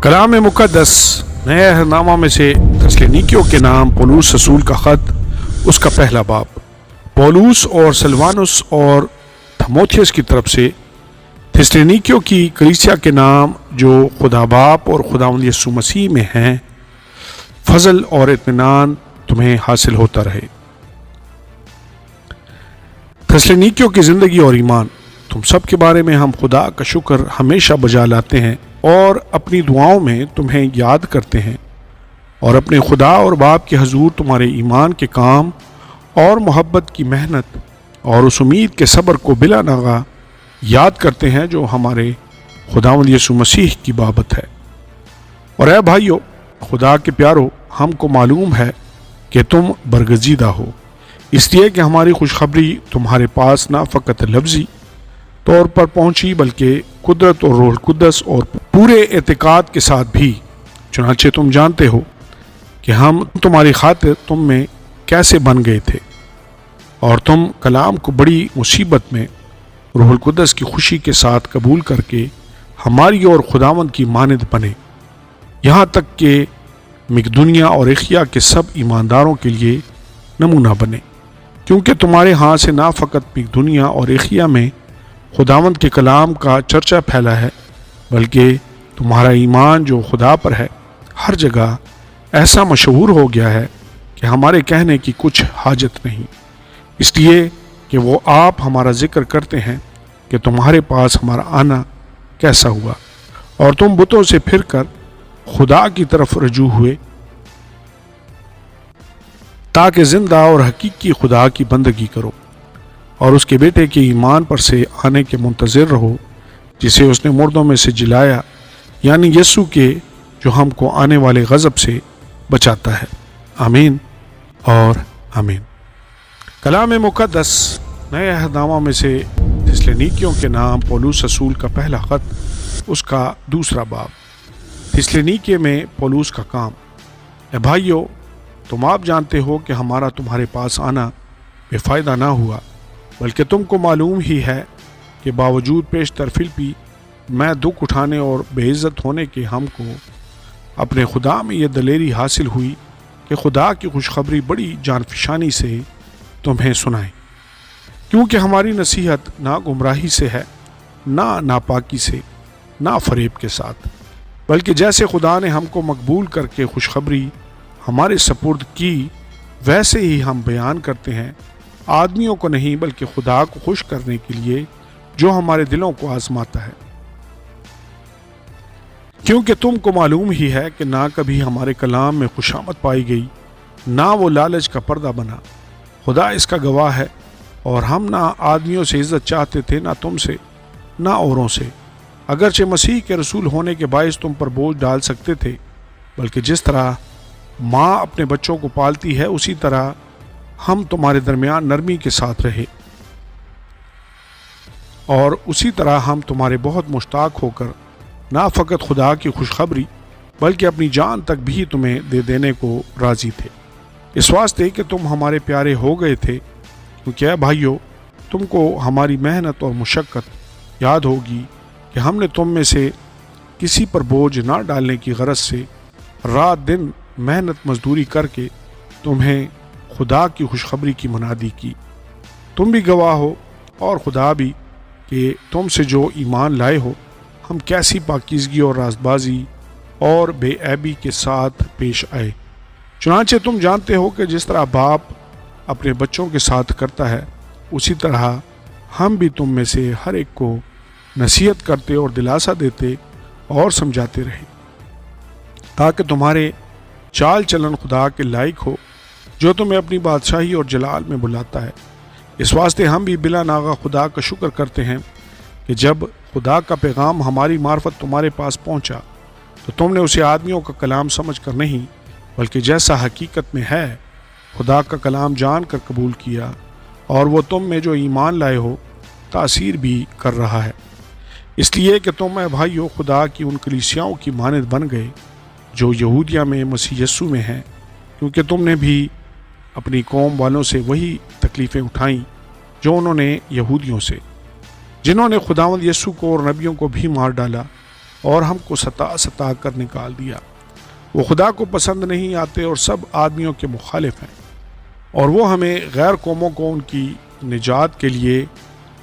کلام مقدس نئے عہدنامہ میں سے تسلونیکیوں کے نام پولوس رسول کا خط، اس کا پہلا باب۔ پولوس اور سلوانوس اور تھموتھیوس کی طرف سے تسلونیکیوں کی کلیسیا کے نام جو خدا باپ اور خداوند یسوع مسیح میں ہیں، فضل اور اطمینان تمہیں حاصل ہوتا رہے۔ تسلونیکیوں کی زندگی اور ایمان۔ تم سب کے بارے میں ہم خدا کا شکر ہمیشہ بجا لاتے ہیں اور اپنی دعاؤں میں تمہیں یاد کرتے ہیں، اور اپنے خدا اور باپ کے حضور تمہارے ایمان کے کام اور محبت کی محنت اور اس امید کے صبر کو بلا ناغہ یاد کرتے ہیں جو ہمارے خداوند یسوع مسیح کی بابت ہے۔ اور اے بھائیو، خدا کے پیارو، ہم کو معلوم ہے کہ تم برگزیدہ ہو، اس لیے کہ ہماری خوشخبری تمہارے پاس نہ فقط لفظی طور پر پہنچی بلکہ قدرت اور روح القدس اور پورے اعتقاد کے ساتھ بھی۔ چنانچہ تم جانتے ہو کہ ہم تمہاری خاطر تم میں کیسے بن گئے تھے، اور تم کلام کو بڑی مصیبت میں روح القدس کی خوشی کے ساتھ قبول کر کے ہماری اور خداوند کی مانند بنے، یہاں تک کہ مقدونیہ اور اخیا کے سب ایمانداروں کے لیے نمونہ بنے، کیونکہ تمہارے ہاں سے نہ فقط مقدونیہ اور اخیا میں خداوند کے کلام کا چرچا پھیلا ہے، بلکہ تمہارا ایمان جو خدا پر ہے ہر جگہ ایسا مشہور ہو گیا ہے کہ ہمارے کہنے کی کچھ حاجت نہیں، اس لیے کہ وہ آپ ہمارا ذکر کرتے ہیں کہ تمہارے پاس ہمارا آنا کیسا ہوا، اور تم بتوں سے پھر کر خدا کی طرف رجوع ہوئے تاکہ زندہ اور حقیقی خدا کی بندگی کرو، اور اس کے بیٹے کے ایمان پر سے آنے کے منتظر رہو، جسے اس نے مردوں میں سے جلایا، یعنی یسوع کے، جو ہم کو آنے والے غضب سے بچاتا ہے۔ آمین اور آمین۔ کلام مقدس نئے عہدنامہ میں سے تسلونیکیوں کے نام پولوس رسول کا پہلا خط، اس کا دوسرا باب۔ تسلونیکیے میں پولوس کا کام۔ اے بھائیو، تم آپ جانتے ہو کہ ہمارا تمہارے پاس آنا بے فائدہ نہ ہوا، بلکہ تم کو معلوم ہی ہے کہ باوجود پیشتر فلپی میں دکھ اٹھانے اور بے عزت ہونے کے ہم کو اپنے خدا میں یہ دلیری حاصل ہوئی کہ خدا کی خوشخبری بڑی جان فشانی سے تمہیں سنائیں، کیونکہ ہماری نصیحت نہ گمراہی سے ہے، نہ ناپاکی سے، نہ فریب کے ساتھ، بلکہ جیسے خدا نے ہم کو مقبول کر کے خوشخبری ہمارے سپرد کی، ویسے ہی ہم بیان کرتے ہیں، آدمیوں کو نہیں بلکہ خدا کو خوش کرنے کے لیے جو ہمارے دلوں کو آزماتا ہے، کیونکہ تم کو معلوم ہی ہے کہ نہ کبھی ہمارے کلام میں خوشامد پائی گئی، نہ وہ لالچ کا پردہ بنا۔ خدا اس کا گواہ ہے، اور ہم نہ آدمیوں سے عزت چاہتے تھے، نہ تم سے، نہ اوروں سے، اگرچہ مسیح کے رسول ہونے کے باعث تم پر بوجھ ڈال سکتے تھے، بلکہ جس طرح ماں اپنے بچوں کو پالتی ہے اسی طرح ہم تمہارے درمیان نرمی کے ساتھ رہے، اور اسی طرح ہم تمہارے بہت مشتاق ہو کر نہ فقط خدا کی خوشخبری بلکہ اپنی جان تک بھی تمہیں دے دینے کو راضی تھے، اس واسطے کہ تم ہمارے پیارے ہو گئے تھے، کیونکہ اے بھائیو، تم کو ہماری محنت اور مشقت یاد ہوگی کہ ہم نے تم میں سے کسی پر بوجھ نہ ڈالنے کی غرض سے رات دن محنت مزدوری کر کے تمہیں خدا کی خوشخبری کی منادی کی۔ تم بھی گواہ ہو اور خدا بھی کہ تم سے جو ایمان لائے ہو ہم کیسی پاکیزگی اور رازبازی اور بے عیبی کے ساتھ پیش آئے۔ چنانچہ تم جانتے ہو کہ جس طرح باپ اپنے بچوں کے ساتھ کرتا ہے، اسی طرح ہم بھی تم میں سے ہر ایک کو نصیحت کرتے اور دلاسا دیتے اور سمجھاتے رہے، تاکہ تمہارے چال چلن خدا کے لائق ہو جو تمہیں اپنی بادشاہی اور جلال میں بلاتا ہے۔ اس واسطے ہم بھی بلا ناغہ خدا کا شکر کرتے ہیں کہ جب خدا کا پیغام ہماری معرفت تمہارے پاس پہنچا تو تم نے اسے آدمیوں کا کلام سمجھ کر نہیں بلکہ جیسا حقیقت میں ہے خدا کا کلام جان کر قبول کیا، اور وہ تم میں جو ایمان لائے ہو تاثیر بھی کر رہا ہے، اس لیے کہ تم اے بھائیو خدا کی ان کلیسیاؤں کی مانند بن گئے جو یہودیہ میں مسیح یسوع میں ہیں، کیونکہ تم نے بھی اپنی قوم والوں سے وہی تکلیفیں اٹھائیں جو انہوں نے یہودیوں سے، جنہوں نے خداوند یسوع کو اور نبیوں کو بھی مار ڈالا، اور ہم کو ستا کر نکال دیا۔ وہ خدا کو پسند نہیں آتے اور سب آدمیوں کے مخالف ہیں، اور وہ ہمیں غیر قوموں کو ان کی نجات کے لیے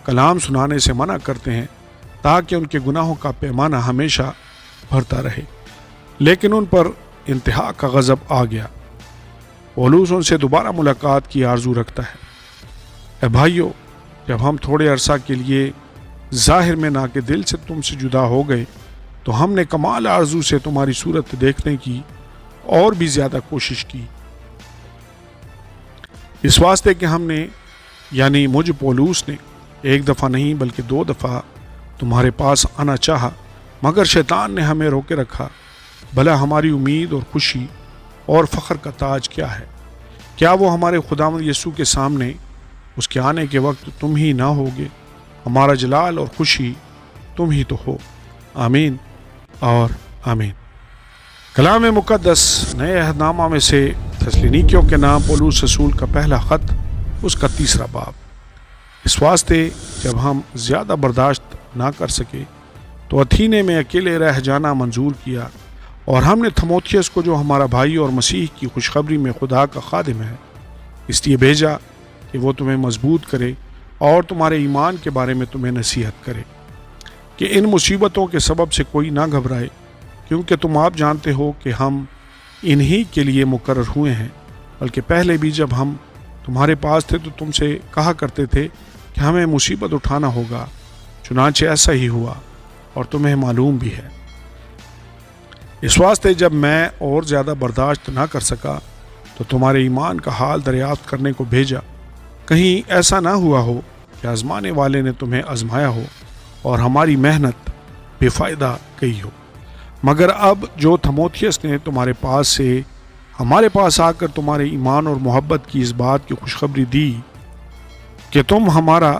کلام سنانے سے منع کرتے ہیں تاکہ ان کے گناہوں کا پیمانہ ہمیشہ بھرتا رہے۔ لیکن ان پر انتہا کا غضب آ گیا۔ پولوس ان سے دوبارہ ملاقات کی آرزو رکھتا ہے۔ اے بھائیو، جب ہم تھوڑے عرصہ کے لیے ظاہر میں نہ کہ دل سے تم سے جدا ہو گئے تو ہم نے کمال آرزو سے تمہاری صورت دیکھنے کی اور بھی زیادہ کوشش کی، اس واسطے کہ ہم نے یعنی مجھ پولوس نے ایک دفعہ نہیں بلکہ 2 دفعہ تمہارے پاس آنا چاہا، مگر شیطان نے ہمیں روکے رکھا۔ بھلا ہماری امید اور خوشی اور فخر کا تاج کیا ہے؟ کیا وہ ہمارے خداوند یسوع کے سامنے اس کے آنے کے وقت تم ہی نہ ہوگے؟ ہمارا جلال اور خوشی تم ہی تو ہو۔ آمین اور آمین۔ کلام مقدس نئے عہد نامہ میں سے تسلونیکیوں کے نام پولوس رسول کا پہلا خط، اس کا 3 باب۔ اس واسطے جب ہم زیادہ برداشت نہ کر سکے تو اتھینے میں اکیلے رہ جانا منظور کیا، اور ہم نے تھموتھیوس کو جو ہمارا بھائی اور مسیح کی خوشخبری میں خدا کا خادم ہے اس لیے بھیجا کہ وہ تمہیں مضبوط کرے اور تمہارے ایمان کے بارے میں تمہیں نصیحت کرے کہ ان مصیبتوں کے سبب سے کوئی نہ گھبرائے، کیونکہ تم آپ جانتے ہو کہ ہم انہی کے لیے مقرر ہوئے ہیں، بلکہ پہلے بھی جب ہم تمہارے پاس تھے تو تم سے کہا کرتے تھے کہ ہمیں مصیبت اٹھانا ہوگا، چنانچہ ایسا ہی ہوا اور تمہیں معلوم بھی ہے۔ اس واسطے جب میں اور زیادہ برداشت نہ کر سکا تو تمہارے ایمان کا حال دریافت کرنے کو بھیجا، کہیں ایسا نہ ہوا ہو کہ آزمانے والے نے تمہیں آزمایا ہو اور ہماری محنت بے فائدہ گئی ہو۔ مگر اب جو تھموتھیوس نے تمہارے پاس سے ہمارے پاس آ کر تمہارے ایمان اور محبت کی اس بات کی خوشخبری دی کہ تم ہمارا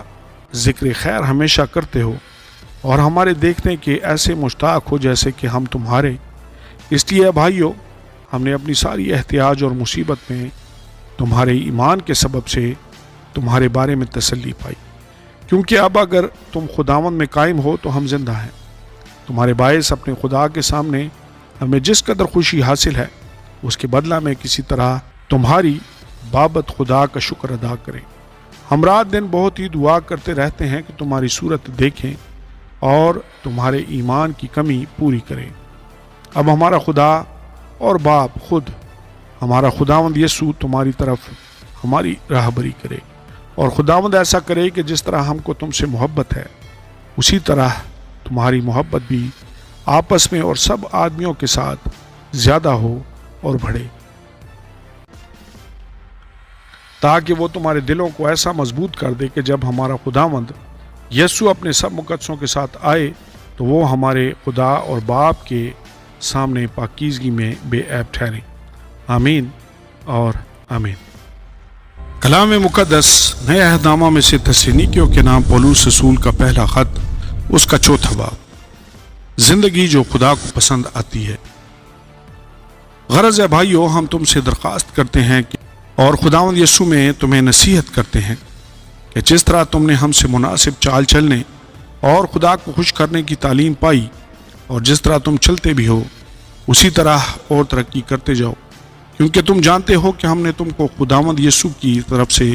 ذکر خیر ہمیشہ کرتے ہو اور ہمارے دیکھنے کے ایسے مشتاق ہو جیسے کہ ہم تمہارے، اس لیے بھائیو ہم نے اپنی ساری احتیاج اور مصیبت میں تمہارے ایمان کے سبب سے تمہارے بارے میں تسلی پائی، کیونکہ اب اگر تم خداوند میں قائم ہو تو ہم زندہ ہیں۔ تمہارے باعث اپنے خدا کے سامنے ہمیں جس قدر خوشی حاصل ہے اس کے بدلہ میں کسی طرح تمہاری بابت خدا کا شکر ادا کریں۔ ہم رات دن بہت ہی دعا کرتے رہتے ہیں کہ تمہاری صورت دیکھیں اور تمہارے ایمان کی کمی پوری کریں۔ اب ہمارا خدا اور باپ خود ہمارا خداوند یسوع تمہاری طرف ہماری راہبری کرے، اور خداوند ایسا کرے کہ جس طرح ہم کو تم سے محبت ہے اسی طرح تمہاری محبت بھی آپس میں اور سب آدمیوں کے ساتھ زیادہ ہو اور بڑھے، تاکہ وہ تمہارے دلوں کو ایسا مضبوط کر دے کہ جب ہمارا خداوند یسوع اپنے سب مقدسوں کے ساتھ آئے تو وہ ہمارے خدا اور باپ کے سامنے پاکیزگی میں بے عیب ٹھہرے۔ آمین اور آمین۔ کلام مقدس نئے عہد نامہ میں سے تسلونیکیوں کے نام پولوس رسول کا پہلا خط، اس کا 4 باب۔ زندگی جو خدا کو پسند آتی ہے۔ غرض ہے بھائیو، ہم تم سے درخواست کرتے ہیں کہ اور خداوند یسوع میں تمہیں نصیحت کرتے ہیں کہ جس طرح تم نے ہم سے مناسب چال چلنے اور خدا کو خوش کرنے کی تعلیم پائی اور جس طرح تم چلتے بھی ہو اسی طرح اور ترقی کرتے جاؤ، کیونکہ تم جانتے ہو کہ ہم نے تم کو خداوند یسوع کی طرف سے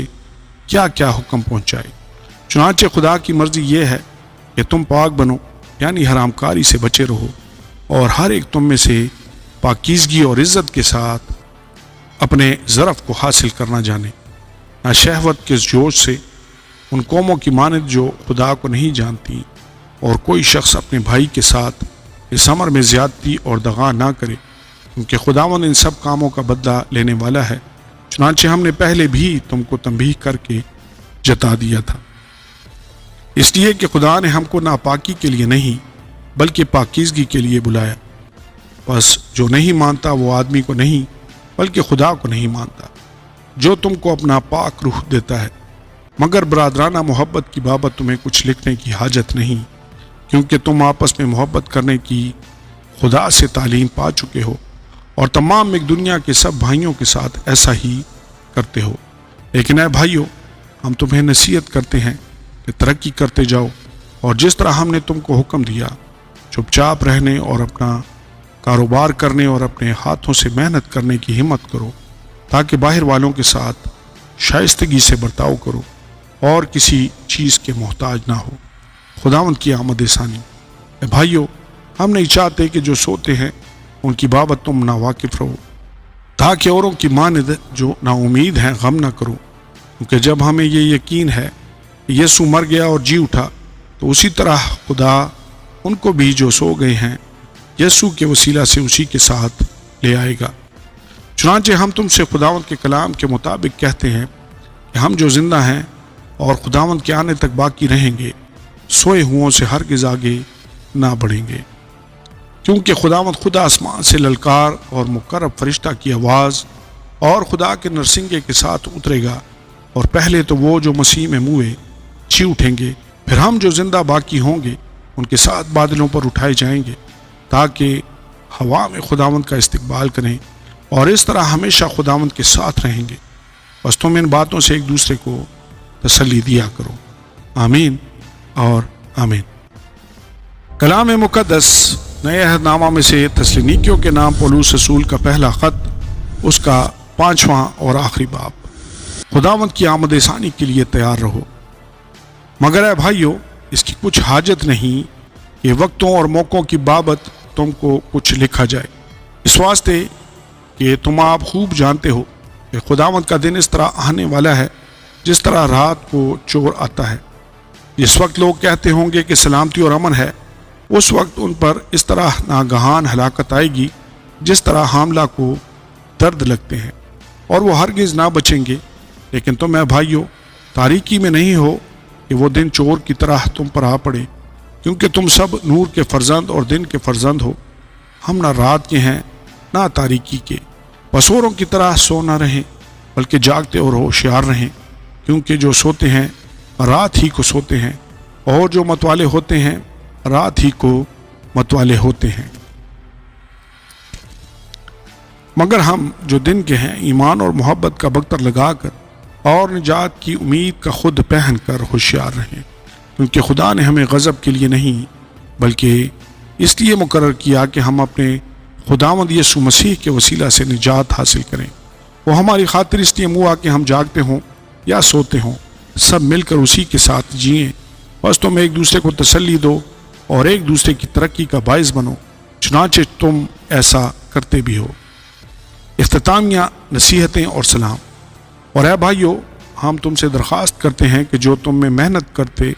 کیا کیا حکم پہنچائے۔ چنانچہ خدا کی مرضی یہ ہے کہ تم پاک بنو، یعنی حرام کاری سے بچے رہو، اور ہر ایک تم میں سے پاکیزگی اور عزت کے ساتھ اپنے ظرف کو حاصل کرنا جانے، نہ شہوت کے جوش سے ان قوموں کی مانند جو خدا کو نہیں جانتی، اور کوئی شخص اپنے بھائی کے ساتھ اس امر میں زیادتی اور دغا نہ کرے، کیونکہ خداوند ان سب کاموں کا بدلہ لینے والا ہے۔ چنانچہ ہم نے پہلے بھی تم کو تنبیہ کر کے جتا دیا تھا، اس لیے کہ خدا نے ہم کو ناپاکی کے لیے نہیں بلکہ پاکیزگی کے لیے بلایا۔ بس جو نہیں مانتا وہ آدمی کو نہیں بلکہ خدا کو نہیں مانتا، جو تم کو اپنا پاک روح دیتا ہے۔ مگر برادرانہ محبت کی بابت تمہیں کچھ لکھنے کی حاجت نہیں، کیونکہ تم آپس میں محبت کرنے کی خدا سے تعلیم پا چکے ہو، اور تمام ایک دنیا کے سب بھائیوں کے ساتھ ایسا ہی کرتے ہو۔ لیکن اے بھائیو، ہم تمہیں نصیحت کرتے ہیں کہ ترقی کرتے جاؤ، اور جس طرح ہم نے تم کو حکم دیا چپ چاپ رہنے اور اپنا کاروبار کرنے اور اپنے ہاتھوں سے محنت کرنے کی ہمت کرو، تاکہ باہر والوں کے ساتھ شائستگی سے برتاؤ کرو اور کسی چیز کے محتاج نہ ہو۔ خداوند کی آمد ثانی۔ اے بھائیو، ہم نہیں چاہتے کہ جو سوتے ہیں ان کی بابت تم نا واقف رہو، تاکہ اوروں کی مانند جو نا امید ہیں غم نہ کرو، کیونکہ جب ہمیں یہ یقین ہے کہ یسوع مر گیا اور جی اٹھا، تو اسی طرح خدا ان کو بھی جو سو گئے ہیں یسوع کے وسیلہ سے اسی کے ساتھ لے آئے گا۔ چنانچہ ہم تم سے خداوند کے کلام کے مطابق کہتے ہیں کہ ہم جو زندہ ہیں اور خداوند کے آنے تک باقی رہیں گے، سوئے ہوں سے ہرگز آگے نہ بڑھیں گے، کیونکہ خداوند خود آسمان سے للکار اور مقرب فرشتہ کی آواز اور خدا کے نرسنگے کے ساتھ اترے گا، اور پہلے تو وہ جو مسیح میں موئے جی اٹھیں گے، پھر ہم جو زندہ باقی ہوں گے ان کے ساتھ بادلوں پر اٹھائے جائیں گے، تاکہ ہوا میں خداوند کا استقبال کریں، اور اس طرح ہمیشہ خداوند کے ساتھ رہیں گے۔ بس تم ان باتوں سے ایک دوسرے کو تسلی دیا کرو۔ آمین اور آمین۔ کلام مقدس نئے عہد نامہ میں سے تسلونیکیوں کے نام پولس رسول کا پہلا خط، اس کا 5واں اور آخری باب۔ خداوند کی آمد ثانی کے لیے تیار رہو، مگر اے بھائیو، اس کی کچھ حاجت نہیں کہ وقتوں اور موقعوں کی بابت تم کو کچھ لکھا جائے، اس واسطے کہ تم آپ خوب جانتے ہو کہ خداوند کا دن اس طرح آنے والا ہے جس طرح رات کو چور آتا ہے۔ جس وقت لوگ کہتے ہوں گے کہ سلامتی اور امن ہے، اس وقت ان پر اس طرح ناگہان ہلاکت آئے گی جس طرح حاملہ کو درد لگتے ہیں، اور وہ ہرگز نہ بچیں گے۔ لیکن تم اے بھائیو، تاریکی میں نہیں ہو کہ وہ دن چور کی طرح تم پر آ پڑے، کیونکہ تم سب نور کے فرزند اور دن کے فرزند ہو۔ ہم نہ رات کے ہیں نہ تاریکی کے، بس اوروں کی طرح سو نہ رہیں، بلکہ جاگتے اور ہوشیار رہیں، کیونکہ جو سوتے ہیں رات ہی کو سوتے ہیں، اور جو متوالے ہوتے ہیں رات ہی کو متوالے ہوتے ہیں۔ مگر ہم جو دن کے ہیں ایمان اور محبت کا بکتر لگا کر اور نجات کی امید کا خود پہن کر ہوشیار رہیں، کیونکہ خدا نے ہمیں غضب کے لیے نہیں بلکہ اس لیے مقرر کیا کہ ہم اپنے خداوند یسوع مسیح کے وسیلہ سے نجات حاصل کریں۔ وہ ہماری خاطر اس لیے ہوا کہ ہم جاگتے ہوں یا سوتے ہوں، سب مل کر اسی کے ساتھ جئیں۔ بس تم ایک دوسرے کو تسلی دو اور ایک دوسرے کی ترقی کا باعث بنو، چنانچہ تم ایسا کرتے بھی ہو۔ اختتامیہ نصیحتیں اور سلام۔ اور اے بھائیو، ہم تم سے درخواست کرتے ہیں کہ جو تم میں محنت کرتے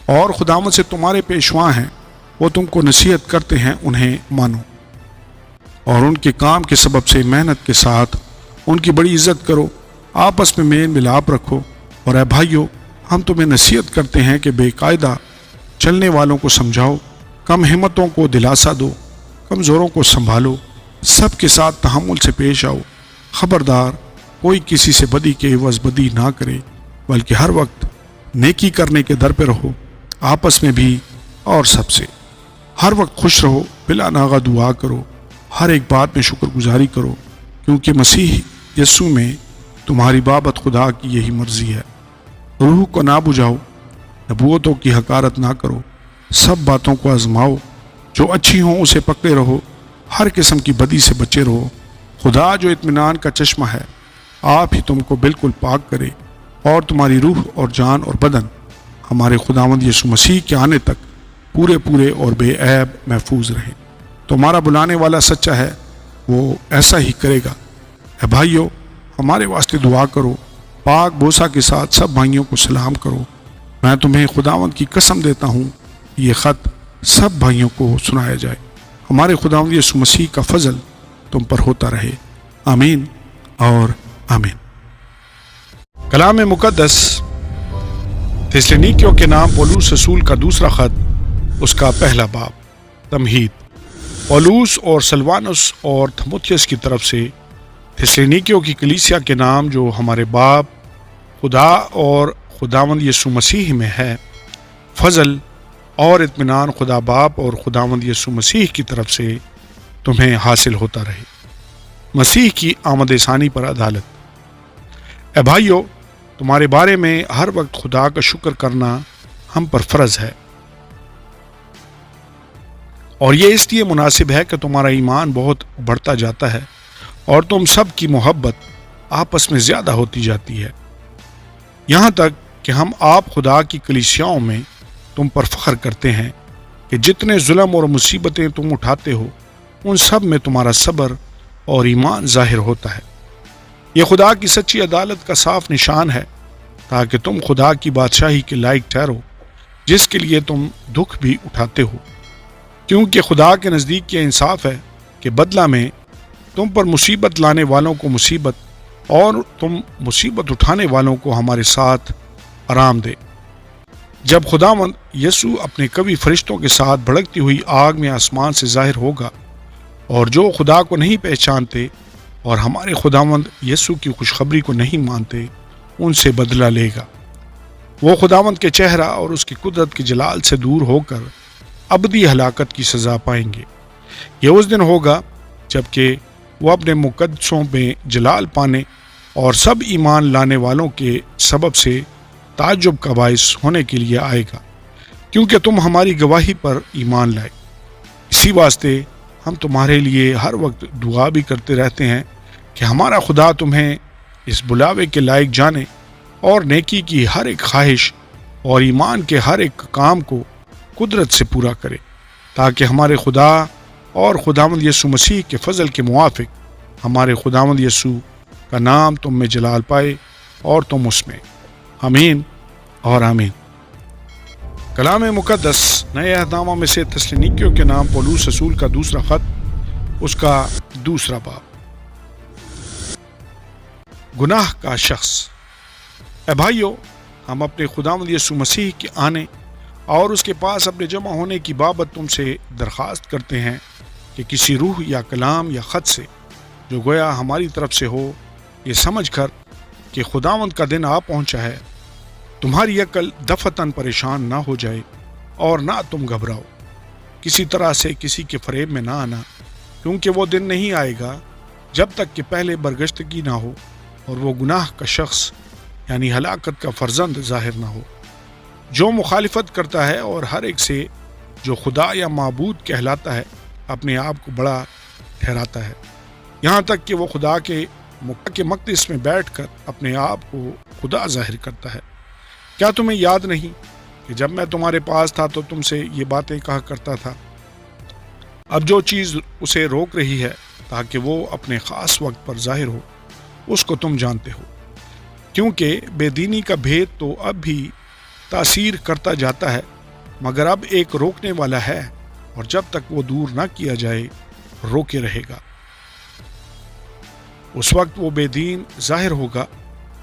اور خداوند سے تمہارے پیشوا ہیں، وہ تم کو نصیحت کرتے ہیں، انہیں مانو، اور ان کے کام کے سبب سے محنت کے ساتھ ان کی بڑی عزت کرو، آپس میں میل ملاپ رکھو۔ اور اے بھائیو، ہم تمہیں نصیحت کرتے ہیں کہ بے قاعدہ چلنے والوں کو سمجھاؤ، کم ہمتوں کو دلاسا دو، کمزوروں کو سنبھالو، سب کے ساتھ تحمل سے پیش آؤ۔ خبردار، کوئی کسی سے بدی کے عوض بدی نہ کرے، بلکہ ہر وقت نیکی کرنے کے در پہ رہو، آپس میں بھی اور سب سے۔ ہر وقت خوش رہو، بلا ناغہ دعا کرو، ہر ایک بات میں شکر گزاری کرو، کیونکہ مسیح یسوع میں تمہاری بابت خدا کی یہی مرضی ہے۔ روح کو نہ بجھاؤ، نبوتوں کی حقارت نہ کرو، سب باتوں کو آزماؤ، جو اچھی ہوں اسے پکڑے رہو، ہر قسم کی بدی سے بچے رہو۔ خدا جو اطمینان کا چشمہ ہے، آپ ہی تم کو بالکل پاک کرے، اور تمہاری روح اور جان اور بدن ہمارے خداوند یسوع مسیح کے آنے تک پورے اور بے عیب محفوظ رہیں۔ تمہارا بلانے والا سچا ہے، وہ ایسا ہی کرے گا۔ اے بھائیو، ہمارے واسطے دعا کرو، پاک بوسہ کے ساتھ سب بھائیوں کو سلام کرو۔ میں تمہیں خداوند کی قسم دیتا ہوں، یہ خط سب بھائیوں کو سنایا جائے۔ ہمارے خداوند یسوع مسیح کا فضل تم پر ہوتا رہے۔ آمین اور آمین۔ کلام مقدس تسلونیکیوں کے نام پولس رسول کا دوسرا خط، اس کا پہلا باب۔ تمہید۔ پولس اور سلوانس اور تھموتھیوس کی طرف سے تسلونیکیوں کی کلیسیا کے نام جو ہمارے باپ خدا اور خداوند یسوع مسیح میں ہے، فضل اور اطمینان خدا باپ اور خداوند یسوع مسیح کی طرف سے تمہیں حاصل ہوتا رہے۔ مسیح کی آمد ثانی پر عدالت۔ اے بھائیو، تمہارے بارے میں ہر وقت خدا کا شکر کرنا ہم پر فرض ہے، اور یہ اس لیے مناسب ہے کہ تمہارا ایمان بہت بڑھتا جاتا ہے اور تم سب کی محبت آپس میں زیادہ ہوتی جاتی ہے، یہاں تک کہ ہم آپ خدا کی کلیسیاؤں میں تم پر فخر کرتے ہیں کہ جتنے ظلم اور مصیبتیں تم اٹھاتے ہو ان سب میں تمہارا صبر اور ایمان ظاہر ہوتا ہے۔ یہ خدا کی سچی عدالت کا صاف نشان ہے تاکہ تم خدا کی بادشاہی کے لائق ٹھہرو جس کے لیے تم دکھ بھی اٹھاتے ہو، کیونکہ خدا کے نزدیک یہ انصاف ہے کہ بدلہ میں تم پر مصیبت لانے والوں کو مصیبت اور تم مصیبت اٹھانے والوں کو ہمارے ساتھ آرام دے۔ جب خداوند یسوع اپنے کبھی فرشتوں کے ساتھ بھڑکتی ہوئی آگ میں آسمان سے ظاہر ہوگا اور جو خدا کو نہیں پہچانتے اور ہمارے خداوند یسوع کی خوشخبری کو نہیں مانتے ان سے بدلہ لے گا، وہ خداوند کے چہرہ اور اس کی قدرت کے جلال سے دور ہو کر ابدی ہلاکت کی سزا پائیں گے۔ یہ اس دن ہوگا جبکہ وہ اپنے مقدسوں میں جلال پانے اور سب ایمان لانے والوں کے سبب سے تعجب کا باعث ہونے کے لیے آئے گا، کیونکہ تم ہماری گواہی پر ایمان لائے۔ اسی واسطے ہم تمہارے لیے ہر وقت دعا بھی کرتے رہتے ہیں کہ ہمارا خدا تمہیں اس بلاوے کے لائق جانے اور نیکی کی ہر ایک خواہش اور ایمان کے ہر ایک کام کو قدرت سے پورا کرے، تاکہ ہمارے خدا اور خداوند یسوع مسیح کے فضل کے موافق ہمارے خداوند یسوع کا نام تم میں جلال پائے اور تم اس میں۔ آمین اور آمین۔ کلام مقدس نئے عہد نامہ میں سے تسلونیکیوں کے نام پولوس رسول کا دوسرا خط، اس کا دوسرا باب۔ گناہ کا شخص۔ اے بھائیو، ہم اپنے خداوند یسوع مسیح کے آنے اور اس کے پاس اپنے جمع ہونے کی بابت تم سے درخواست کرتے ہیں کہ کسی روح یا کلام یا خط سے جو گویا ہماری طرف سے ہو، یہ سمجھ کر کہ خداوند کا دن آ پہنچا ہے، تمہاری عقل دفتن پریشان نہ ہو جائے اور نہ تم گھبراؤ۔ کسی طرح سے کسی کے فریب میں نہ آنا، کیونکہ وہ دن نہیں آئے گا جب تک کہ پہلے برگشتگی نہ ہو اور وہ گناہ کا شخص یعنی ہلاکت کا فرزند ظاہر نہ ہو، جو مخالفت کرتا ہے اور ہر ایک سے جو خدا یا معبود کہلاتا ہے اپنے آپ کو بڑا ٹھہراتا ہے، یہاں تک کہ وہ خدا کے مقدس میں بیٹھ کر اپنے آپ کو خدا ظاہر کرتا ہے۔ کیا تمہیں یاد نہیں کہ جب میں تمہارے پاس تھا تو تم سے یہ باتیں کہا کرتا تھا؟ اب جو چیز اسے روک رہی ہے تاکہ وہ اپنے خاص وقت پر ظاہر ہو، اس کو تم جانتے ہو، کیونکہ بے دینی کا بھید تو اب بھی تاثیر کرتا جاتا ہے، مگر اب ایک روکنے والا ہے، اور جب تک وہ دور نہ کیا جائے روکے رہے گا۔ اس وقت وہ بے دین ظاہر ہوگا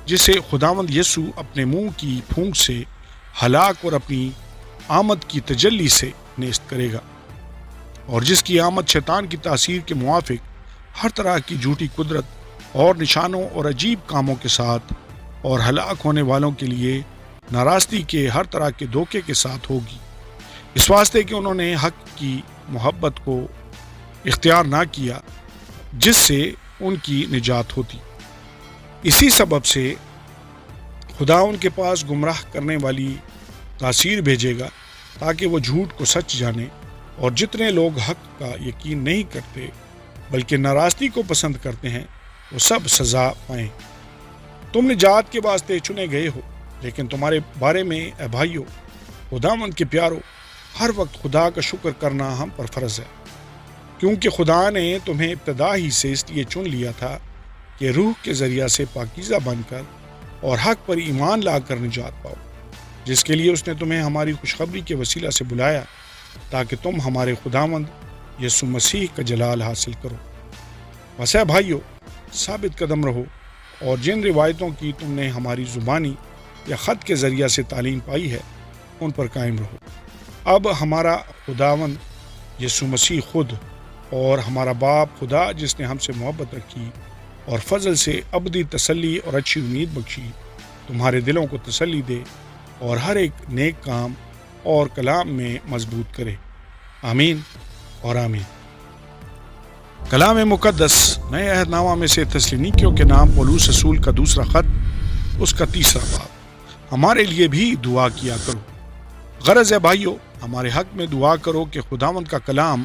جسے خداوند یسوع اپنے منہ کی پھونک سے ہلاک اور اپنی آمد کی تجلی سے نیست کرے گا، اور جس کی آمد شیطان کی تاثیر کے موافق ہر طرح کی جھوٹی قدرت اور نشانوں اور عجیب کاموں کے ساتھ اور ہلاک ہونے والوں کے لیے ناراستی کے ہر طرح کے دھوکے کے ساتھ ہوگی، اس واسطے کہ انہوں نے حق کی محبت کو اختیار نہ کیا جس سے ان کی نجات ہوتی۔ اسی سبب سے خدا ان کے پاس گمراہ کرنے والی تاثیر بھیجے گا تاکہ وہ جھوٹ کو سچ جانے، اور جتنے لوگ حق کا یقین نہیں کرتے بلکہ ناراستی کو پسند کرتے ہیں وہ سب سزا پائیں۔ تم نجات کے واسطے چنے گئے ہو، لیکن تمہارے بارے میں اے بھائیو، خداوند کے پیارو، ہر وقت خدا کا شکر کرنا ہم پر فرض ہے، کیونکہ خدا نے تمہیں ابتدا ہی سے اس لیے چن لیا تھا کہ روح کے ذریعہ سے پاکیزہ بن کر اور حق پر ایمان لا کر نجات پاؤ، جس کے لیے اس نے تمہیں ہماری خوشخبری کے وسیلہ سے بلایا تاکہ تم ہمارے خداوند یسوع مسیح کا جلال حاصل کرو۔ بس اے بھائیو، ثابت قدم رہو اور جن روایتوں کی تم نے ہماری زبانی یا خط کے ذریعہ سے تعلیم پائی ہے ان پر قائم رہو۔ اب ہمارا خداوند یسوع مسیح خود اور ہمارا باپ خدا جس نے ہم سے محبت رکھی اور فضل سے ابدی تسلی اور اچھی امید بخشی، تمہارے دلوں کو تسلی دے اور ہر ایک نیک کام اور کلام میں مضبوط کرے۔ آمین اور آمین۔ کلام مقدس نئے عہد نامہ میں سے تسلونیکیوں کے نام پولوس رسول کا دوسرا خط، اس کا تیسرا باب۔ ہمارے لیے بھی دعا کیا کرو۔ غرض ہے بھائیو، ہمارے حق میں دعا کرو کہ خداوند کا کلام